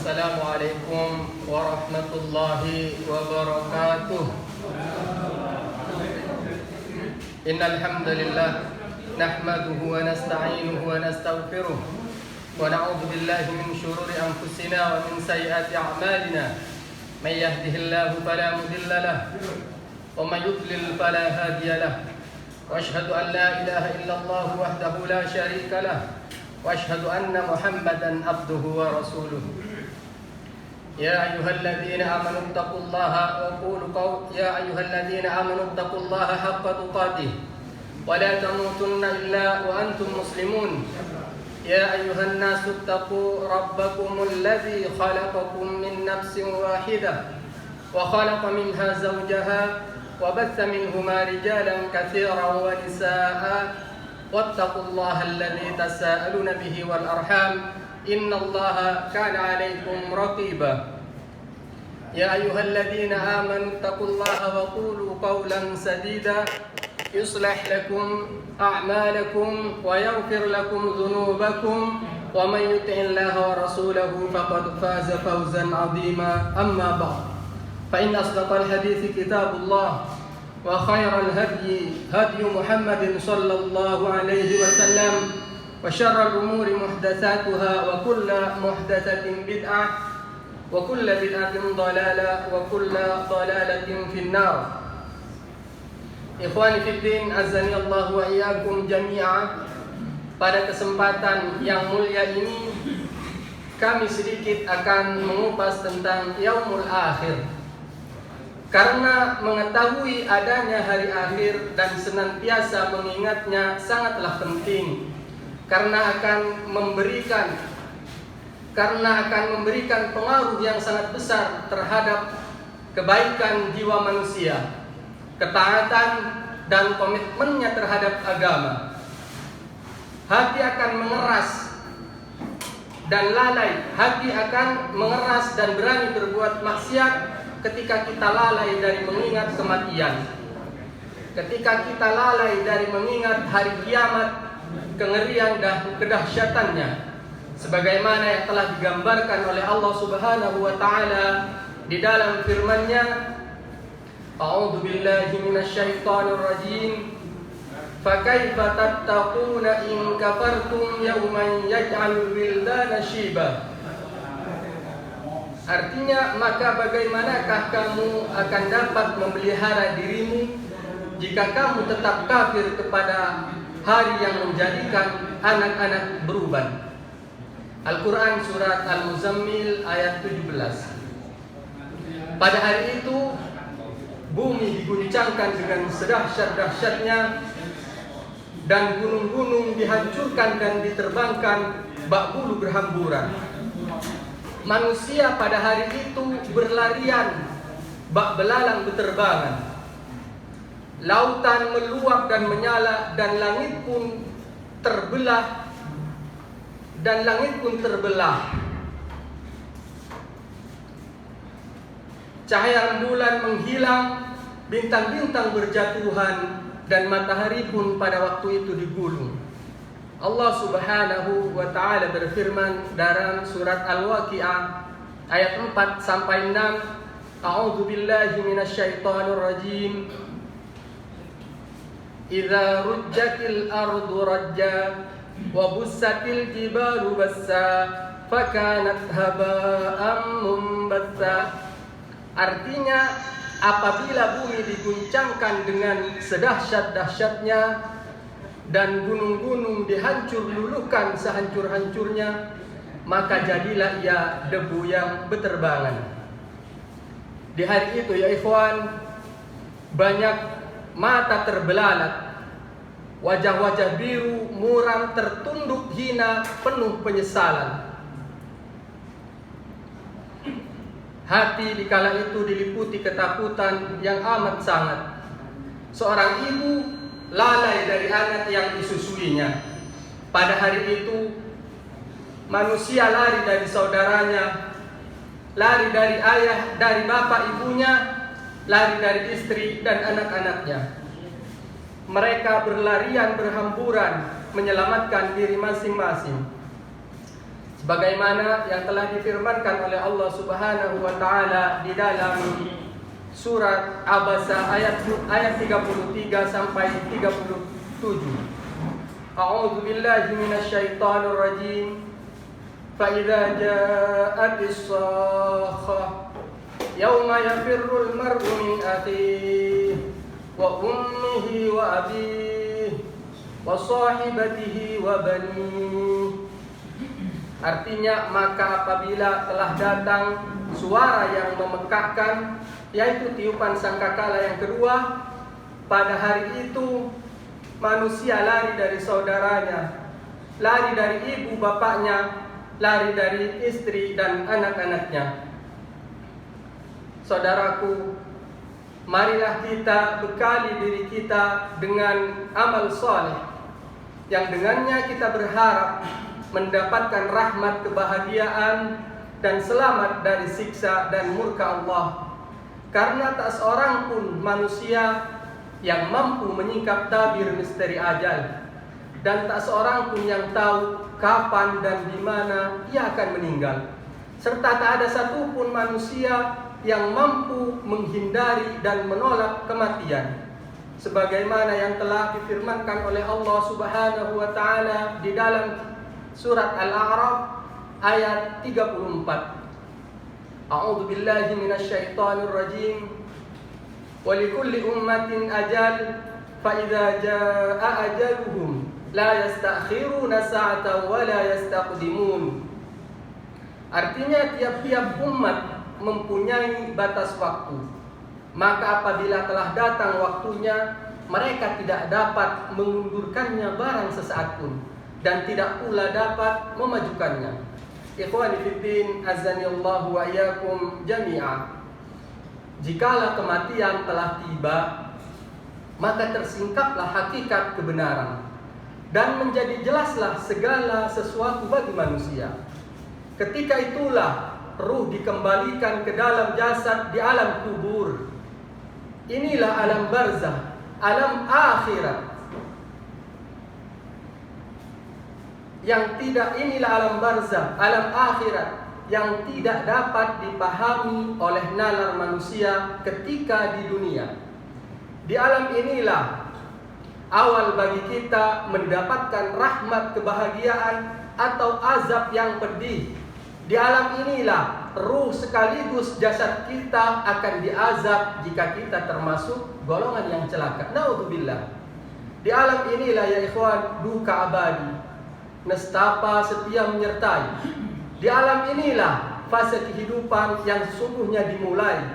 Assalamualaikum warahmatullahi wabarakatuh. Innal hamdalillah nahmaduhu wa nasta'inuhu wa nastaghfiruh wa na'udzu billahi min shururi anfusina wa min sayyiati a'malina. May yahdihillahu fala mudilla lahu wa may yudlil fala hadiya lahu. Wa ashhadu an la ilaha illallah wahdahu la syarika lahu wa ashhadu anna Muhammadan abduhu wa rasuluh. يا أيها الذين آمنوا اتقوا الله حق تقاته ولا تموتن إلا وأنتم مسلمون. يا أيها الناس اتقوا ربكم الذي خلقكم من نفس واحدة وخلق منها زوجها وبث منهما رجالا كثيرا ونساء واتقوا الله الذي تساءلون به والأرحام إن الله كان عليكم رقيبا. يا أيها الذين آمنوا اتقوا الله وقولوا قولا سديدا يصلح لكم أعمالكم ويغفر لكم ذنوبكم ومن يطع الله ورسوله فقد فاز فوزا عظيما. أما بعد فإن أصدق الحديث كتاب الله وخير الهدي هدي محمد صلى الله عليه وسلم وشر الأمور محدثاتها وكل محدثة بدعة وكل بدعة ضلالة وكل ضلالة في النار. Ikhwani fiddin, azani Allah wa iyyakum jami'a. Pada kesempatan yang mulia ini kami sedikit akan mengupas tentang yaumul akhir. Karena mengetahui adanya hari akhir dan senantiasa mengingatnya sangatlah penting. Karena akan memberikan pengaruh yang sangat besar terhadap kebaikan jiwa manusia, ketaatan dan komitmennya terhadap agama. Hati akan mengeras dan lalai, hati akan mengeras dan berani berbuat maksiat ketika kita lalai dari mengingat kematian, ketika kita lalai dari mengingat hari kiamat, kengerian dan kedahsyatannya, sebagaimana yang telah digambarkan oleh Allah Subhanahu wa taala di dalam firman-Nya, A'udzu billahi minasyaitonir rajim. Fakaifa tattaquna in kafartum yawman yaj'alul wildana shiba. Artinya, maka bagaimanakah kamu akan dapat memelihara dirimu jika kamu tetap kafir kepada hari yang menjadikan anak-anak beruban. Al-Quran Surat Al-Muzammil ayat 17. Pada hari itu bumi diguncangkan dengan sedahsyat-dahsyatnya dan gunung-gunung dihancurkan dan diterbangkan bak bulu berhamburan. Manusia pada hari itu berlarian, bak belalang berterbangan. Lautan meluap dan menyala dan langit pun terbelah Cahaya rembulan menghilang, bintang-bintang berjatuhan dan matahari pun pada waktu itu digulung. Allah Subhanahu wa taala berfirman dalam surat Al-Waqiah ayat 4 sampai 6. A'udzu billahi minasyaitonir rajim. Idza rujjatil ardu rajja wa bussatil jibalu bassa fakanat haba'an mumbatsa. Artinya, apabila bumi diguncangkan dengan sedahsyat-dahsyatnya dan gunung-gunung dihancur luluhkan sehancur-hancurnya, maka jadilah ia debu yang berterbangan. Di hari itu ya ikhwan, banyak mata terbelalak, wajah-wajah biru, muram, tertunduk hina, penuh penyesalan. Hati dikala itu diliputi ketakutan yang amat sangat. Seorang ibu lalai dari anak yang disusuinya. Pada hari itu manusia lari dari saudaranya, lari dari ayah, dari bapak ibunya, lari dari istri dan anak-anaknya. Mereka berlarian berhamburan menyelamatkan diri masing-masing. sebagaimana yang telah difirmankan oleh Allah Subhanahu wa taala di dalam surat Abasa ayat 33 sampai 37. A'udzu billahi minasyaitonir rajim. Fa idza ja'atis sakhah yauma yafirrul mar'u min akhihi wa ummihi wa abihi wa sahibatihi wa banihi. Artinya, maka apabila telah datang suara yang memekakkan, yaitu tiupan sangkakala yang kedua, pada hari itu manusia lari dari saudaranya, lari dari ibu bapaknya, lari dari istri dan anak-anaknya. Saudaraku, marilah kita bekali diri kita dengan amal soleh yang dengannya kita berharap mendapatkan rahmat, kebahagiaan, dan selamat dari siksa dan murka Allah. Karena tak seorang pun manusia yang mampu menyingkap tabir misteri ajal, dan tak seorang pun yang tahu kapan dan di mana ia akan meninggal, serta tak ada satupun manusia yang mampu menghindari dan menolak kematian, sebagaimana yang telah difirmankan oleh Allah Subhanahu wa taala di dalam surat Al-A'raf ayat 34. A'udzu billahi minasyaitonir rajim. Wa likulli ummatin ajal fa idza jaa ajaluhum la yasta'khiruna sa'atan wa la yastaqdimun. Artinya, tiap-tiap umat mempunyai batas waktu. Maka apabila telah datang waktunya, mereka tidak dapat mengundurkannya barang sesaat pun, dan tidak pula dapat memajukannya. Ikhwani fiddin, azanillahu wa iyyakum jami'a. Jikalau kematian telah tiba, maka tersingkaplah hakikat kebenaran dan menjadi jelaslah segala sesuatu bagi manusia. Ketika itulah ruh dikembalikan ke dalam jasad di alam kubur. Inilah alam barzah, alam akhirat. Inilah alam barzah, alam akhirat yang tidak dapat dipahami oleh nalar manusia ketika di dunia. Di alam inilah awal bagi kita mendapatkan rahmat, kebahagiaan, atau azab yang pedih. Di alam inilah ruh sekaligus jasad kita akan diazab jika kita termasuk golongan yang celaka. Naudzubillah. Di alam inilah ya ikhwan, duka abadi, nestapa setia menyertai. Di alam inilah fase kehidupan yang sesungguhnya dimulai.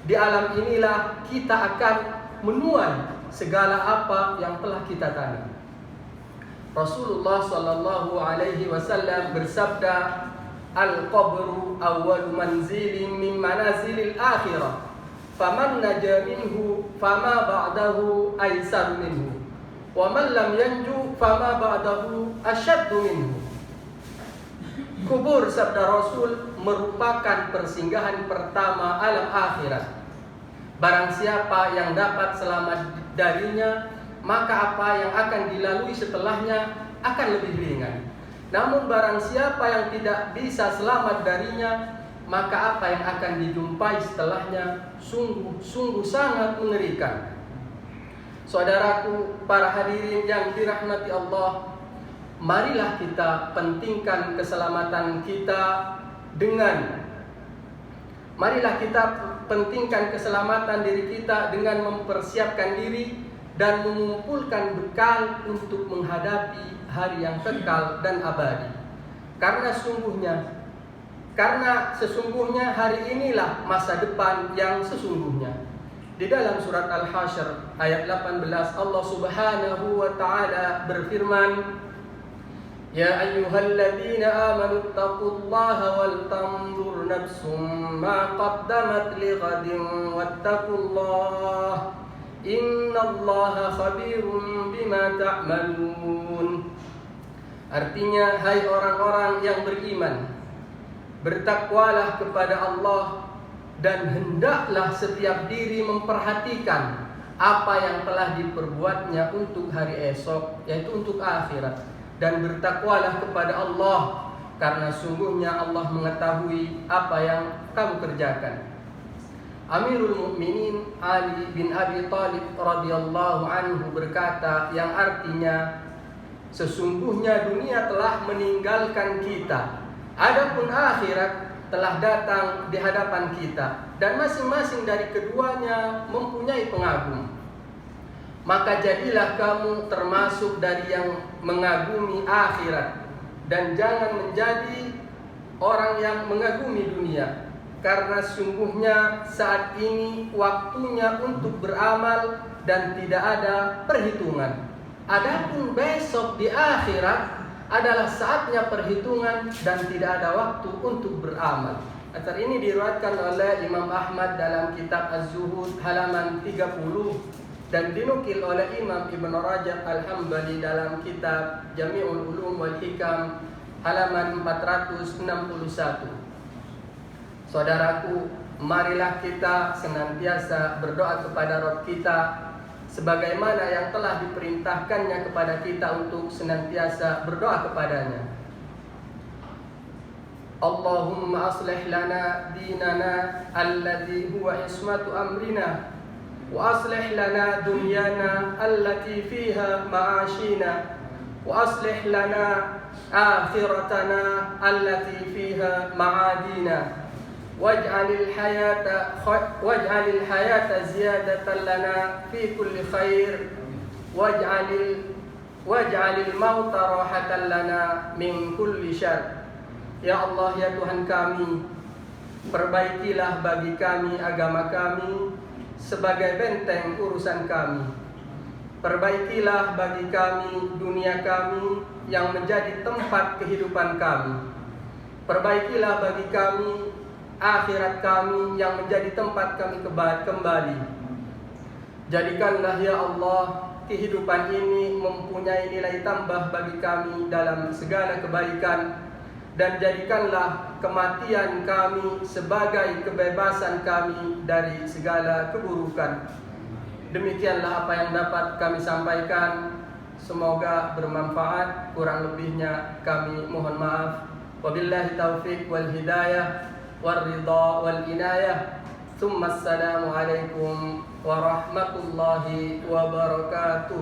Di alam inilah kita akan menuai segala apa yang telah kita tanam. Rasulullah sallallahu alaihi wasallam bersabda, "Al-qabru awwal manzilin min manazilil akhirah. Faman naja minhu fama ba'dahu aisar minhu. Wa man lam yanju fama ba'dahu asyaddu minhu." Kubur, sabda Rasul, merupakan persinggahan pertama alam akhirat. Barang siapa yang dapat selamat darinya, maka apa yang akan dilalui setelahnya akan lebih ringan. Namun barang siapa yang tidak bisa selamat darinya, maka apa yang akan dijumpai setelahnya sungguh sangat mengerikan. Saudaraku, para hadirin yang dirahmati Allah, marilah kita pentingkan keselamatan kita marilah kita pentingkan keselamatan diri kita dengan mempersiapkan diri dan mengumpulkan bekal untuk menghadapi hari yang kekal dan abadi. Karena sesungguhnya hari inilah masa depan yang sesungguhnya. Di dalam surat Al-Hasyr ayat 18, Allah Subhanahu wa taala berfirman, "Ya ayyuhalladzina amanu taqullaha wal tanzur nafsum ma qaddamat lighadin wattaqullaha innallaha khabirum bima ta'malun." Artinya, hai orang-orang yang beriman, bertakwalah kepada Allah dan hendaklah setiap diri memperhatikan apa yang telah diperbuatnya untuk hari esok, yaitu untuk akhirat. Dan bertakwalah kepada Allah karena sungguhnya Allah mengetahui apa yang kamu kerjakan. Amirul Mukminin Ali bin Abi Thalib radhiyallahu anhu berkata, yang artinya sesungguhnya dunia telah meninggalkan kita, adapun akhirat telah datang di hadapan kita, dan masing-masing dari keduanya mempunyai pengagum. Maka jadilah kamu termasuk dari yang mengagumi akhirat, dan jangan menjadi orang yang mengagumi dunia. Karena sungguhnya saat ini waktunya untuk beramal dan tidak ada perhitungan. Adapun besok di akhirat adalah saatnya perhitungan dan tidak ada waktu untuk beramal. Athar ini diriwayatkan oleh Imam Ahmad dalam kitab Az-Zuhud halaman 30 dan dinukil oleh Imam Ibn Rajab Al-Hambali dalam kitab Jami'ul Ulum wal Hikam halaman 461. Saudaraku, marilah kita senantiasa berdoa kepada Rabb kita sebagaimana yang telah diperintahkannya kepada kita untuk senantiasa berdoa kepadanya. Allahumma aslih lana dinana alladhi huwa ismatu amrina wa aslih lana dunyana allati fiha ma'ashina wa aslih lana akhiratana allati fiha ma'adina waj'alil hayata ziyadatan lana fi kulli khair waj'alil mauta rahatan lana min kulli syarr. Ya Allah, ya Tuhan kami, perbaikilah bagi kami agama kami sebagai benteng urusan kami. Perbaikilah bagi kami dunia kami yang menjadi tempat kehidupan kami. Perbaikilah bagi kami akhirat kami yang menjadi tempat kami kembali. Jadikanlah ya Allah kehidupan ini mempunyai nilai tambah bagi kami dalam segala kebaikan, dan jadikanlah kematian kami sebagai kebebasan kami dari segala keburukan. Demikianlah apa yang dapat kami sampaikan. Semoga bermanfaat. Kurang lebihnya kami mohon maaf. Wabillahi taufiq wal hidayah والرضا والإناية ثم السلام عليكم ورحمة الله وبركاته.